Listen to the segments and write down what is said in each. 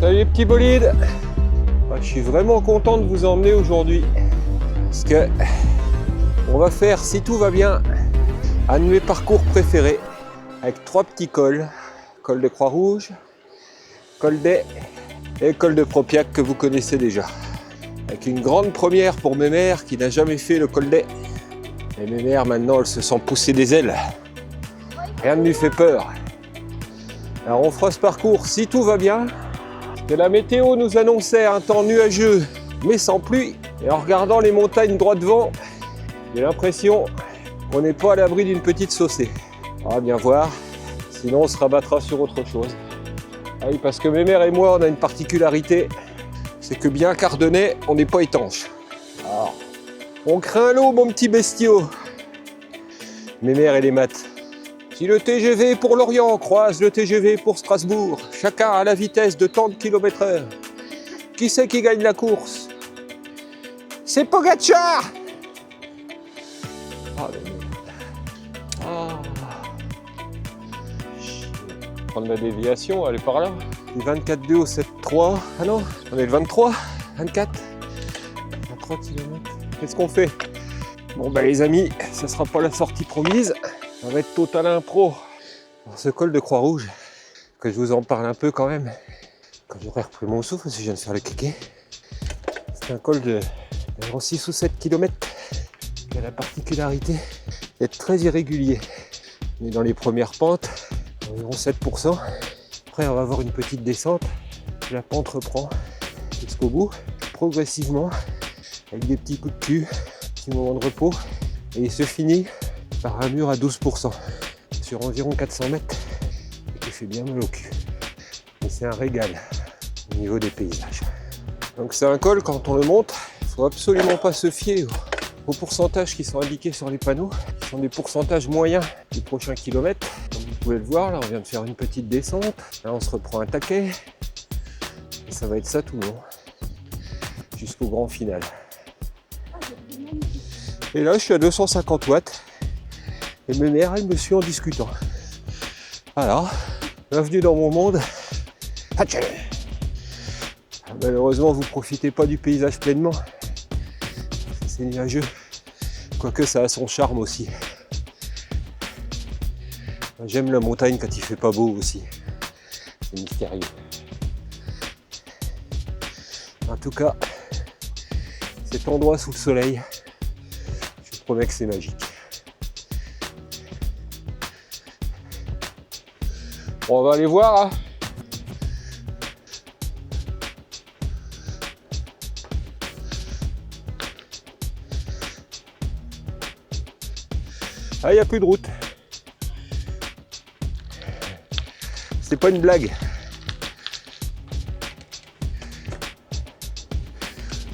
Salut les petits bolides. Je suis vraiment content de vous emmener aujourd'hui parce que on va faire, si tout va bien, un de mes parcours préférés avec 3 petits cols. Col de Croix-Rouge, col d'Ay et col de Propiac que vous connaissez déjà. Avec une grande première pour Mémère qui n'a jamais fait le col d'Ay. Et Mémère maintenant elle se sent pousser des ailes. Rien ne lui fait peur. Alors on fera ce parcours si tout va bien. Que la météo nous annonçait un temps nuageux mais sans pluie. Et en regardant les montagnes droit devant, j'ai l'impression qu'on n'est pas à l'abri d'une petite saucée. On va bien voir, sinon on se rabattra sur autre chose. Ah oui, parce que Mémère et moi on a une particularité, c'est que bien qu'ardennais, on n'est pas étanche. Alors, on craint l'eau mon petit bestiau. Mémère et les maths. Si le TGV pour Lorient croise le TGV pour Strasbourg, chacun à la vitesse de tant de km/h, qui c'est qui gagne la course? C'est Pogacar! Prendre la déviation, elle est par là. Du 24,2 au 7,3. Ah non, on est le 23, 24. 23 km. Qu'est-ce qu'on fait? Bon bah les amis, ça sera pas la sortie promise. Ça va être total impro. Alors, ce col de Croix-Rouge, que je vous en parle un peu quand même, quand j'aurai repris mon souffle, parce que je viens de faire le kéké. C'est un col d'environ 6 ou 7 km qui a la particularité d'être très irrégulier. On est dans les premières pentes, environ 7%. Après on va avoir une petite descente. La pente reprend jusqu'au bout, progressivement, avec des petits coups de cul, petits moments de repos. Et il se finit par un mur à 12% sur environ 400 mètres et qui fait bien mal au cul. Mais c'est un régal au niveau des paysages. Donc c'est un col, quand on le monte, il ne faut absolument pas se fier aux pourcentages qui sont indiqués sur les panneaux, qui sont des pourcentages moyens du prochain kilomètre. Comme vous pouvez le voir, là on vient de faire une petite descente, là on se reprend un taquet, et ça va être ça tout le long, jusqu'au grand final. Et là je suis à 250 watts, et Mémère elle me suit en discutant. Voilà, bienvenue dans mon monde. Malheureusement vous profitez pas du paysage pleinement, c'est nuageux, quoique ça a son charme aussi. J'aime la montagne quand il fait pas beau aussi, c'est mystérieux. En tout cas, cet endroit sous le soleil, je vous promets que c'est magique. Bon, on va aller voir. Hein. Ah, il n'y a plus de route. C'est pas une blague.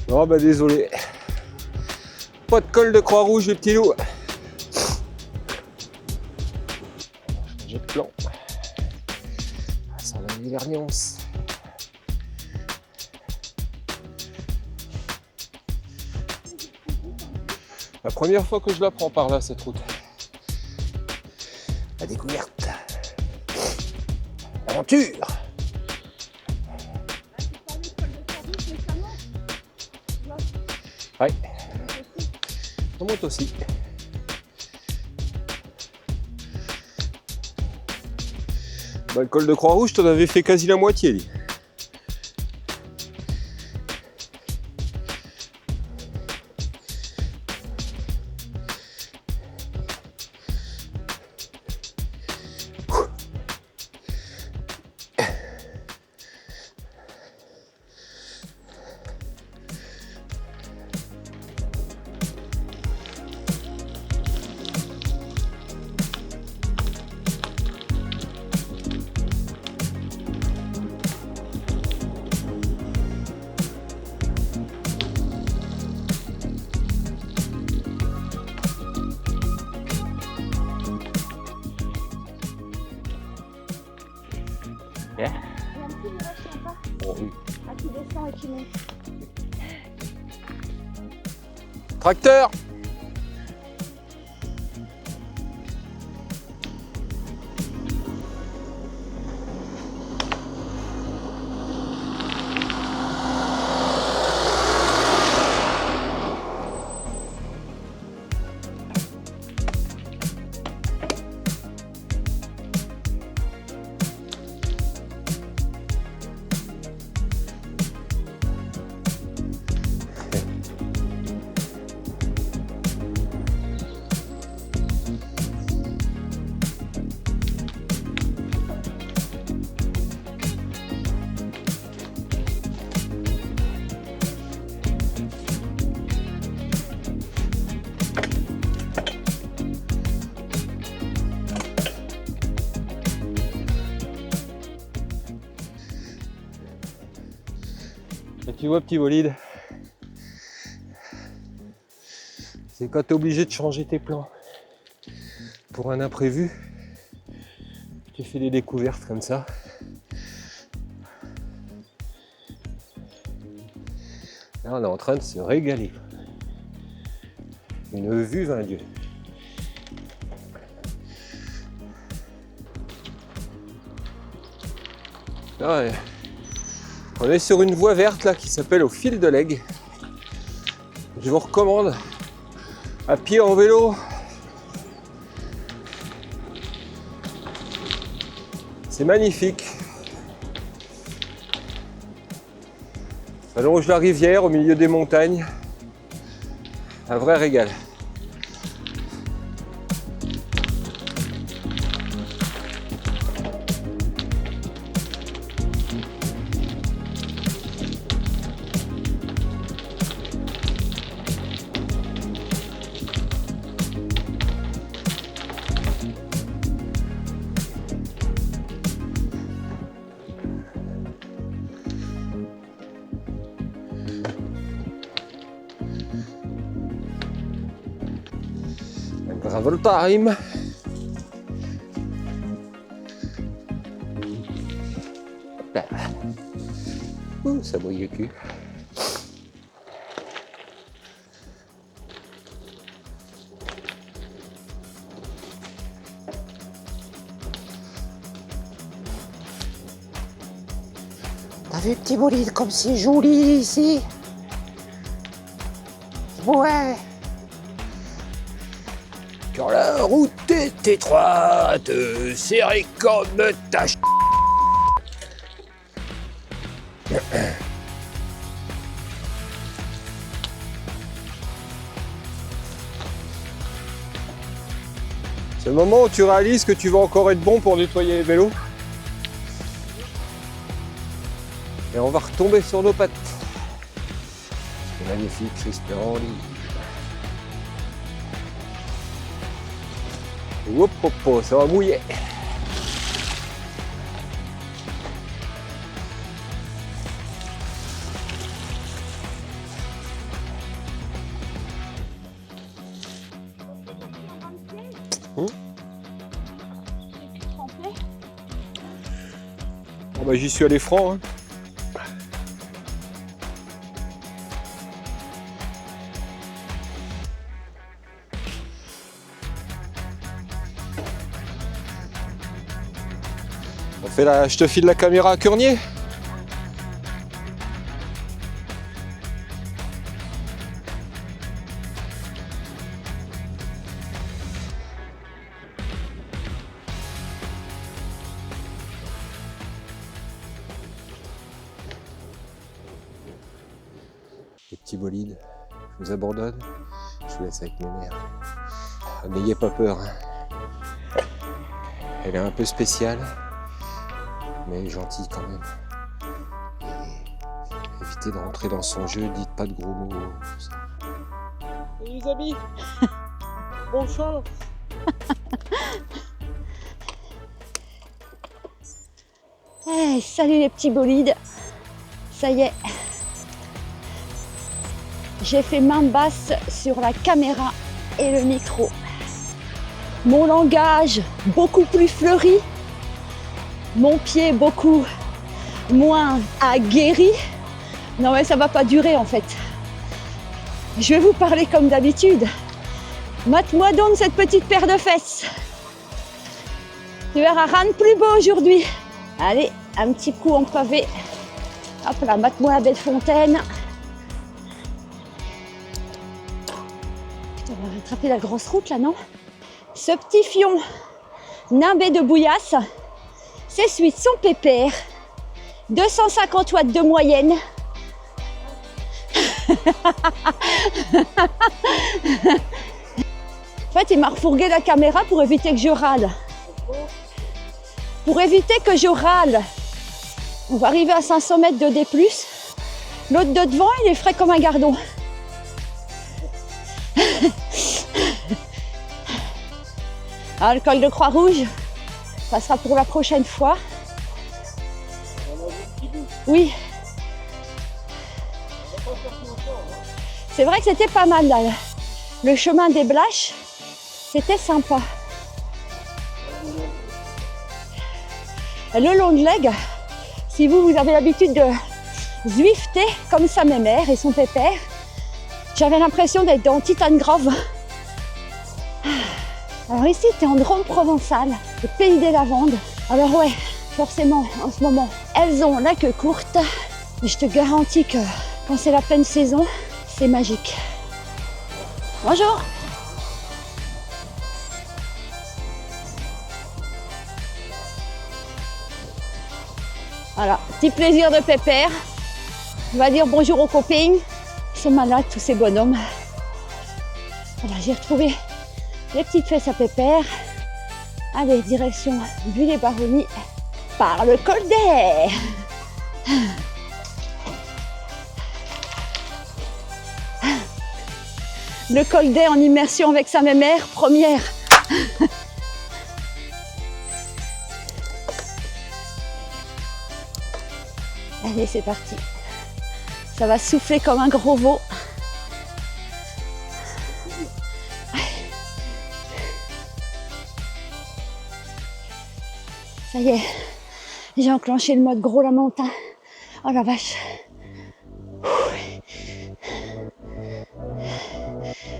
Non, bah désolé. Pas de col de Croix-Rouge, les petits loups. J'ai de plan. Ça va aller l'Herniance. La première fois que je la prends par là, cette route. La découverte. Aventure. Ouais. On monte aussi. Bah, le col de Croix-Rouge, t'en avais fait quasi la moitié, lui. Yeah. Il y a un petit virage sympa. Oh, oui. Ah, qui descend et qui monte. Tracteur. Tu vois, petit bolide, c'est quand tu es obligé de changer tes plans pour un imprévu, tu fais des découvertes comme ça. Là, on est en train de se régaler. Une vue, vain Dieu. Ah ouais. On est sur une voie verte là qui s'appelle au fil de l'Aigle. Je vous recommande à pied, en vélo. C'est magnifique. Ça longe la rivière au milieu des montagnes. Un vrai régal. Gravel time. Là. Ça mouille le cul. T'as vu, petit bolide, comme c'est joli ici? Ouais. Quand la route est étroite, serrée comme ta ch... C'est le moment où tu réalises que tu vas encore être bon pour nettoyer les vélos. Et on va retomber sur nos pattes. C'est magnifique, c'est splendide. Hop, hop, hop, ça va mouiller. Oh bah, j'y suis allé franc. Hein. On fait la... Je te file la caméra à Curnier. Les petits bolides, je vous abandonne, je vous laisse avec mes mères. N'ayez pas peur, hein. Elle est un peu spéciale, mais gentille quand même. Et évitez de rentrer dans son jeu, dites pas de gros mots. Tout ça. Et les amis, bonne chance. Hey, salut les petits bolides. Ça y est. J'ai fait main basse sur la caméra et le micro. Mon langage beaucoup plus fleuri. Mon pied beaucoup moins aguerri. Non mais ça va pas durer en fait. Je vais vous parler comme d'habitude. Mate-moi donc cette petite paire de fesses. Tu verras rien de plus beau aujourd'hui. Allez, un petit coup en pavé. Hop là, mate-moi la belle fontaine. Putain, on va rattraper la grosse route là, non? Ce petit fion nimbé de bouillasse, c'est celui de son pépère. 250 watts de moyenne. En fait, il m'a refourgué la caméra pour éviter que je râle. Pour éviter que je râle. On va arriver à 500 mètres de D+. L'autre de devant, il est frais comme un gardon. Alors, le col de Croix-Rouge, ça sera pour la prochaine fois. Oui. C'est vrai que c'était pas mal là. Le chemin des Blaches, c'était sympa. Le long de leg, si vous avez l'habitude de zwifter comme sa mère et son pépère, j'avais l'impression d'être dans Titan Grove. Alors ici, tu es en Drôme provençale, le pays des lavandes. Alors ouais, forcément, en ce moment, elles ont la queue courte. Mais je te garantis que quand c'est la pleine saison, c'est magique. Bonjour! Voilà, petit plaisir de pépère. On va dire bonjour aux copains. Ils sont malades, tous ces bonhommes. Voilà, j'ai retrouvé les petites fesses à pépère. Allez, direction Buis-les-Baronnies par le col d'Air. Le col d'Air en immersion avec sa mère, première. Allez, c'est parti. Ça va souffler comme un gros veau. Ça y est, j'ai enclenché le mode gros lamentin. Oh la vache.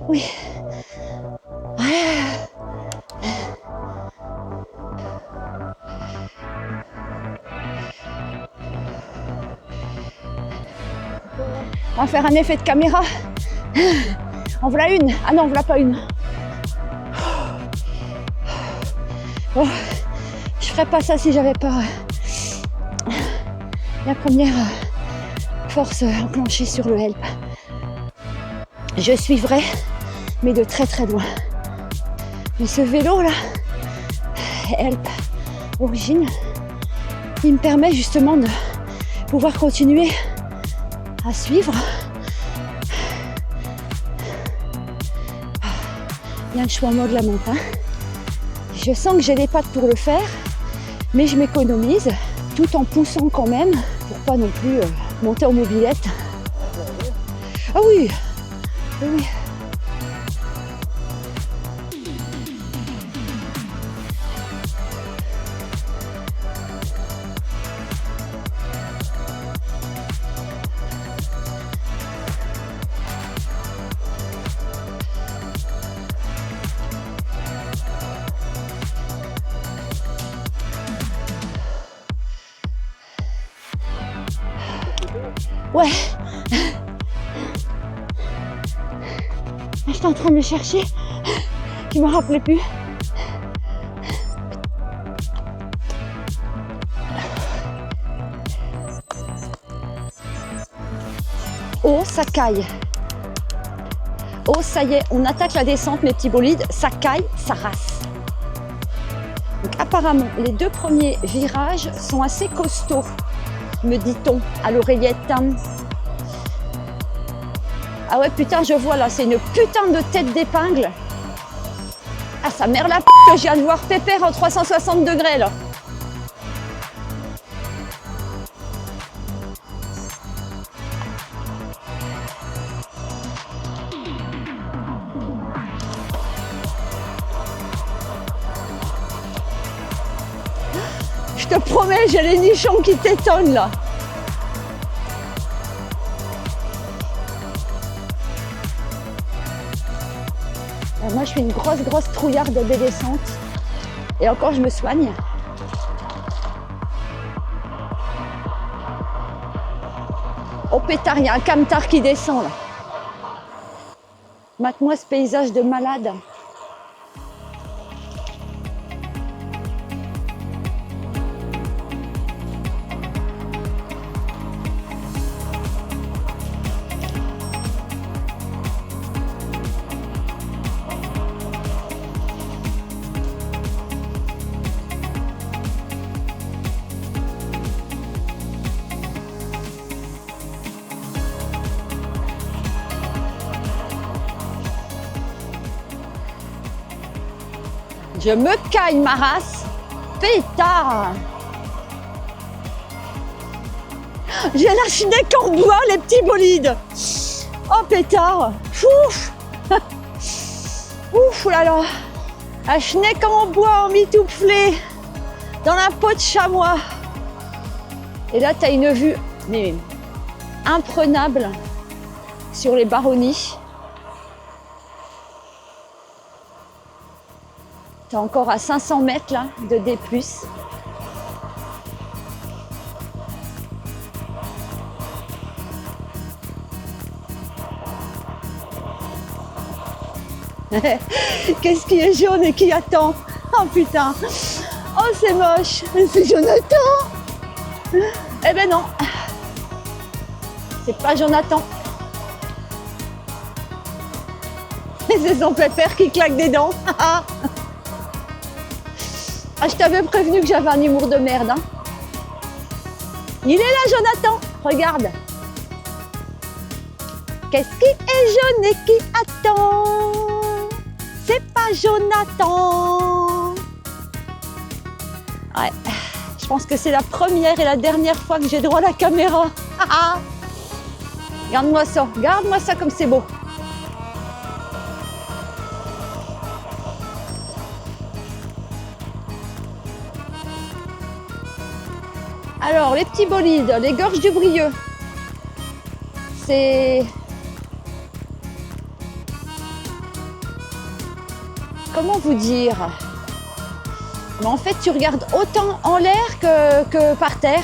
Oui. On va faire un effet de caméra. En voilà une. Ah non, en voilà pas une. Oh, je ferais pas ça si j'avais pas la première force enclenchée sur le help. Je suivrai, mais de très très loin. Mais ce vélo là, help origine, il me permet justement de pouvoir continuer à suivre. Bien que je sois en mode lamentin. Je sens que j'ai les pattes pour le faire, mais je m'économise tout en poussant quand même pour pas non plus monter en mobilette. Ah oui, oui. Ouais. J'étais en train de le chercher. Je me rappelais plus. Oh, ça caille. Oh, ça y est, on attaque la descente, mes petits bolides. Ça caille, ça rase. Donc, apparemment, les deux premiers virages sont assez costauds, me dit-on à l'oreillette. Ah ouais, putain, je vois là, c'est une putain de tête d'épingle. Ah, sa mère la p***, je viens de voir Pépère en 360 degrés là. Je te promets, j'ai les nichons qui t'étonnent là. Moi, je suis une grosse trouillarde des descentes. Et encore, je me soigne. Oh pétard, il y a un camtar qui descend là. Mate-moi ce paysage de malade. Je me caille ma race, pétard. J'ai la schneck en bois, les petits bolides. Oh pétard. Ouf. Ouf, là là. Un schneck en bois emmitouflé dans la peau de chamois. Et là, tu as une vue mais imprenable sur les baronnies. Tu es encore à 500 mètres là, de D+. Qu'est-ce qui est jaune et qui attend? Oh putain! Oh c'est moche! C'est Jonathan! Eh ben non! C'est pas Jonathan! C'est son pépère qui claque des dents! Ah, je t'avais prévenu que j'avais un humour de merde. Hein. Il est là Jonathan! Regarde! Qu'est-ce qui est jaune et qui attend? C'est pas Jonathan. Ouais, je pense que c'est la première et la dernière fois que j'ai droit à la caméra. Regarde-moi ça comme c'est beau. Alors, les petits bolides, les gorges du Brieux. C'est... Comment vous dire? Mais en fait, tu regardes autant en l'air que par terre.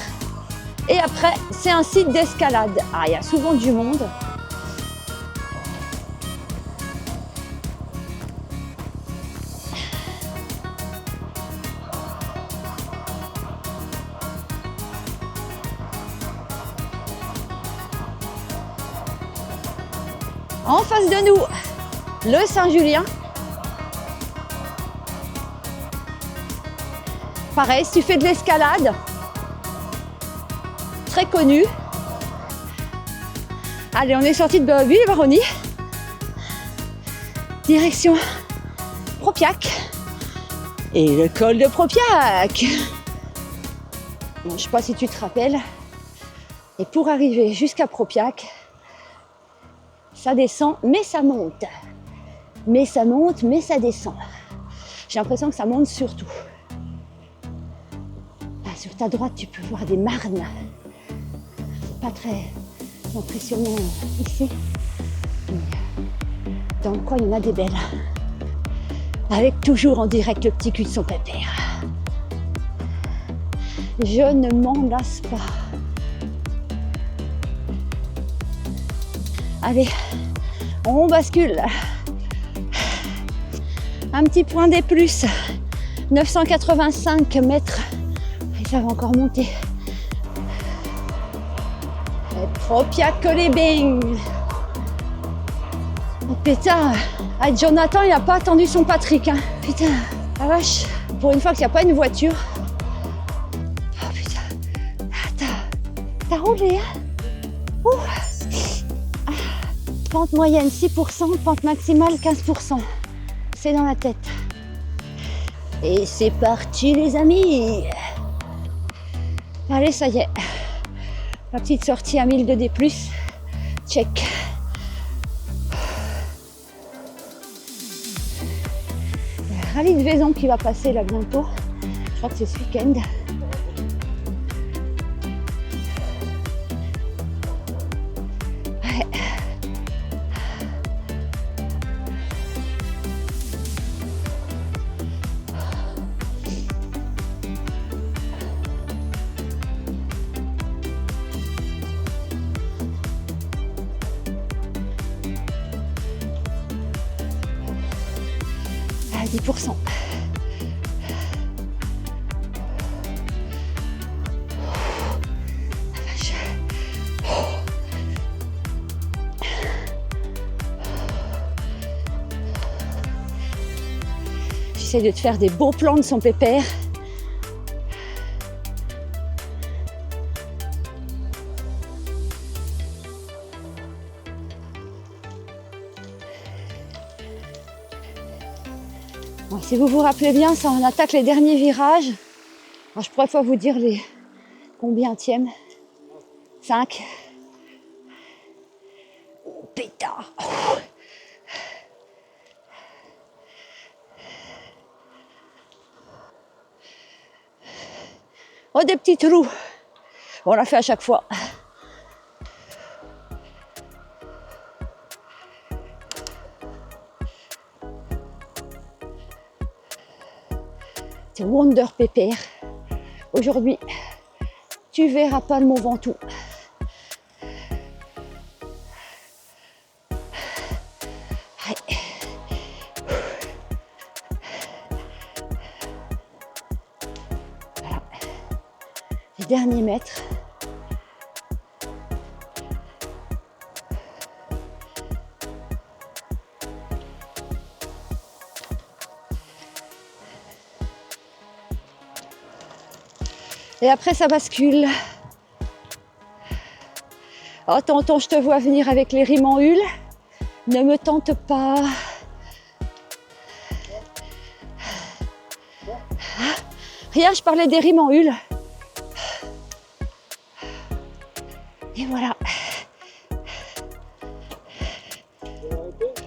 Et après, c'est un site d'escalade. Ah, il y a souvent du monde. En face de nous, le Saint-Julien. Pareil, si tu fais de l'escalade, très connu. Allez, on est sorti de Buis-les-Baronnies. Direction Propiac. Et le col de Propiac. Bon, je ne sais pas si tu te rappelles. Et pour arriver jusqu'à Propiac, ça descend, mais ça monte. Mais ça monte, mais ça descend. J'ai l'impression que ça monte surtout. Sur ta droite, tu peux voir des marnes. C'est pas très impressionnant ici. Mais dans le coin, il y en a des belles. Avec toujours en direct le petit cul de son pépère. Je ne m'en lasse pas. Allez, on bascule. Un petit point des plus. 985 mètres. Ça va encore monter. Propiac les bing. Oh putain, Jonathan il n'a pas attendu son Patrick. Hein. Putain, la vache. Pour une fois qu'il n'y a pas une voiture. Oh putain. T'as roulé hein. Pente moyenne 6%, pente maximale 15%. C'est dans la tête. Et c'est parti les amis. Allez, ça y est. La petite sortie à 1000 de D+. Check. Il y a un rallye de Vaison qui va passer là bientôt. Je crois que c'est ce week-end. Ouais. À 10%. J'essaie de te faire des beaux plans de son pépère. Bon, si vous vous rappelez bien, ça on attaque les derniers virages. Alors, je pourrais pas vous dire les combientièmes. 5, pétard. Oh, des petits trous. On l'a fait à chaque fois. C'est Wonder Pepper. Aujourd'hui, tu verras pas le Mont Ventoux. Allez. Voilà. Les derniers mètres. Et après, ça bascule. Oh, tonton, je te vois venir avec les rimes en hule. Ne me tente pas. Ah, rien, je parlais des rimes en hule. Et voilà.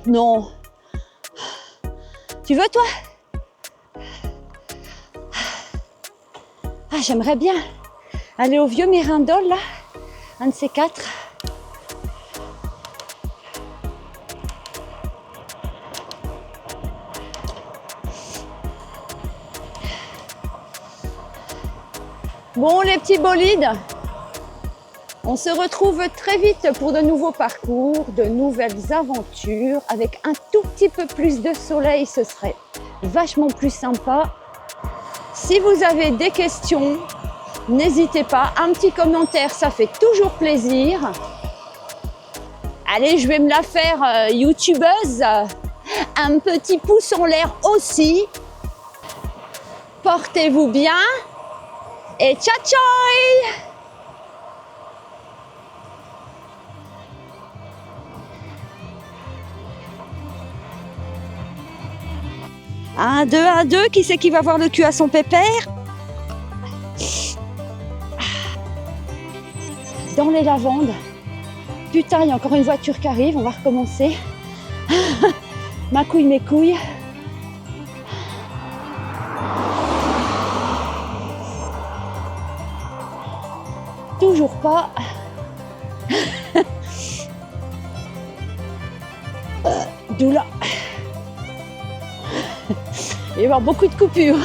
Non. Tu veux, toi? Ah, j'aimerais bien aller au vieux Mérindol, là, un de ces quatre. Bon, les petits bolides, on se retrouve très vite pour de nouveaux parcours, de nouvelles aventures. Avec un tout petit peu plus de soleil, ce serait vachement plus sympa. Si vous avez des questions, n'hésitez pas. Un petit commentaire, ça fait toujours plaisir. Allez, je vais me la faire youtubeuse. Un petit pouce en l'air aussi. Portez-vous bien. Et ciao ciao! 1, 2, 1, 2, qui c'est qui va voir le cul à son pépère? Dans les lavandes. Putain, il y a encore une voiture qui arrive, on va recommencer. Ma couille, mes couilles. Toujours pas. D'où là. Il va y avoir beaucoup de coupures.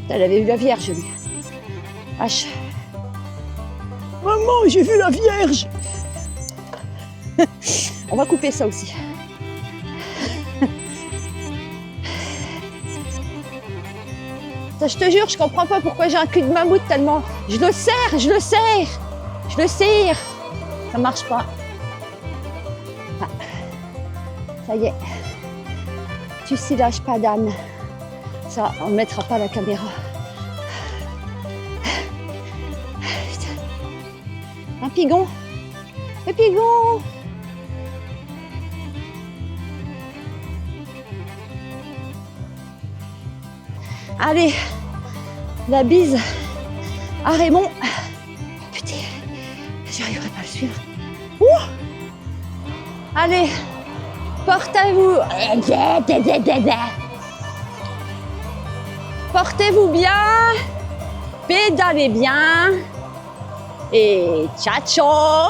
Elle avait vu la Vierge, lui. H. Maman, j'ai vu la Vierge. On va couper ça aussi. Je te jure, je comprends pas pourquoi j'ai un cul de mammouth tellement. Je le serre, je le serre, je le serre. Ça marche pas. Ah. Ça y est. Tu silages pas d'âne. Ça, on ne mettra pas la caméra. Un pigon. Un pigon. Allez, la bise à Raymond. Putain, j'arriverai pas à le suivre. Ouh. Allez, portez-vous. Portez-vous bien, pédalez bien et ciao ciao.